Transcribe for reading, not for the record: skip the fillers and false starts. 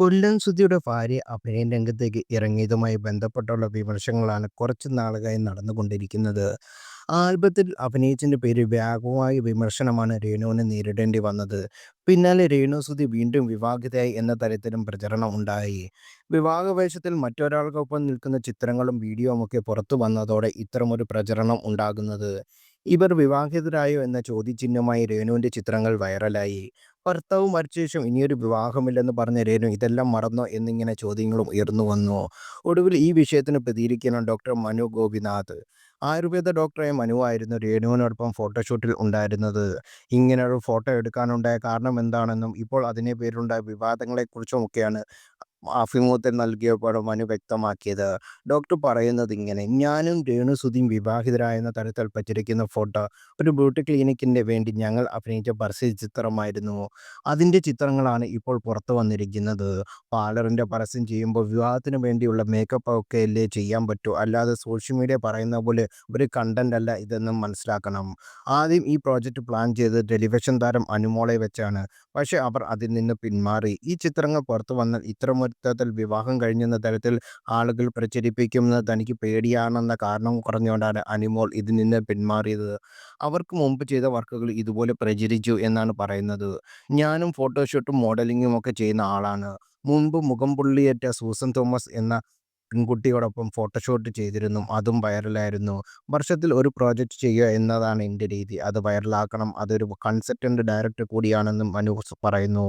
കൊല്ലം സുധിയുടെ ഭാര്യ അഭിനയ രംഗത്തേക്ക് ഇറങ്ങിയതുമായി ബന്ധപ്പെട്ടുള്ള വിമർശനങ്ങളാണ് കുറച്ച് നാളുകളായി നടന്നുകൊണ്ടിരിക്കുന്നത്. ആൽബത്തിൽ അഭിനയിച്ചതിന്റെ പേരിൽ വ്യാപകമായ വിമർശനമാണ് രേണുവിന് നേരിടേണ്ടി വന്നത്. പിന്നാലെ രേണു സുധി വീണ്ടും വിവാഹിതയായി എന്ന തരത്തിലും പ്രചരണം ഉണ്ടായി. വിവാഹവേഷത്തിൽ മറ്റൊരാൾക്കൊപ്പം നിൽക്കുന്ന ചിത്രങ്ങളും വീഡിയോയുമൊക്കെ പുറത്തു വന്നതോടെ ഇത്തരമൊരു പ്രചരണം ഉണ്ടാകുന്നത്. ഇവർ വിവാഹിതരായോ എന്ന ചോദ്യചിഹ്നമായി രേണുവിന്റെ ചിത്രങ്ങൾ വൈറലായി. ഭർത്താവ് മരിച്ച ശേഷം ഇനിയൊരു വിവാഹമില്ലെന്ന് പറഞ്ഞ രേണു ഇതെല്ലാം മറന്നോ എന്നിങ്ങനെ ചോദ്യങ്ങളും ഉയർന്നു വന്നു. ഒടുവിൽ ഈ വിഷയത്തിന് പ്രതികരിക്കുന്ന ഡോക്ടർ മനു ഗോപിനാഥ്. ആയുർവേദ ഡോക്ടറായ മനുവായിരുന്നു രേണുവിനോടൊപ്പം ഫോട്ടോഷൂട്ടിൽ ഉണ്ടായിരുന്നത്. ഇങ്ങനൊരു ഫോട്ടോ എടുക്കാനുണ്ടായ കാരണം എന്താണെന്നും ഇപ്പോൾ അതിനെ പേരിലുണ്ടായ വിവാദങ്ങളെക്കുറിച്ചുമൊക്കെയാണ് അഭിമുഖത്തിൽ നൽകിയപ്പോൾ മനു വ്യക്തമാക്കിയത്. ഡോക്ടർ പറയുന്നത് ഇങ്ങനെ: ഞാനും രേണുസുധിയും വിവാഹിതരായെന്ന തരത്തിൽ പ്രചരിക്കുന്ന ഫോട്ടോ ഒരു ബ്യൂട്ടി ക്ലിനിക്കിന് വേണ്ടി ഞങ്ങൾ അഭിനയിച്ച പരസ്യ ചിത്രമായിരുന്നു. അതിൻ്റെ ചിത്രങ്ങളാണ് ഇപ്പോൾ പുറത്തു വന്നിരിക്കുന്നത്. പാർലറിൻ്റെ പരസ്യം ചെയ്യുമ്പോൾ വിവാഹത്തിന് വേണ്ടിയുള്ള മേക്കപ്പ് ഒക്കെ അല്ലേ ചെയ്യാൻ പറ്റൂ, അല്ലാതെ സോഷ്യൽ മീഡിയ പറയുന്ന പോലെ ഒരു കണ്ടന്റ് അല്ല ഇതെന്നും മനസ്സിലാക്കണം. ആദ്യം ഈ പ്രോജക്റ്റ് പ്ലാൻ ചെയ്തത് ടെലിവിഷൻ താരം അനുമോളെ വെച്ചാണ്. പക്ഷേ അവർ അതിൽ നിന്ന് പിന്മാറി. ഈ ചിത്രങ്ങൾ പുറത്തു വന്നാൽ ഇത്തരമൊരുത്തത്തിൽ വിവാഹം കഴിഞ്ഞെന്ന തരത്തിൽ ആളുകൾ പ്രചരിപ്പിക്കുമെന്ന് തനിക്ക് പേടിയാണെന്ന കാരണം പറഞ്ഞുകൊണ്ടാണ് അനുമോൾ ഇതിൽ നിന്ന് പിന്മാറിയത്. അവർക്ക് മുമ്പ് ചെയ്ത വർക്കുകൾ ഇതുപോലെ പ്രചരിച്ചു എന്നാണ് പറയുന്നത്. ഞാനും ഫോട്ടോഷൂട്ടും മോഡലിംഗും ഒക്കെ ചെയ്യുന്ന ആളാണ്. മുൻപ് മുഖം പൊള്ളിയേറ്റ സൂസൻ തോമസ് എന്ന പെൺകുട്ടിയോടൊപ്പം ഫോട്ടോഷൂട്ട് ചെയ്തിരുന്നു. അതും വൈറലായിരുന്നു. വർഷത്തിൽ ഒരു പ്രോജക്റ്റ് ചെയ്യുക എന്നതാണ് എൻ്റെ രീതി. അത് വൈറലാക്കണം. അതൊരു കൺസൾട്ടന്റ് ഡയറക്ടർ കൂടിയാണെന്നും മനു പറയുന്നു.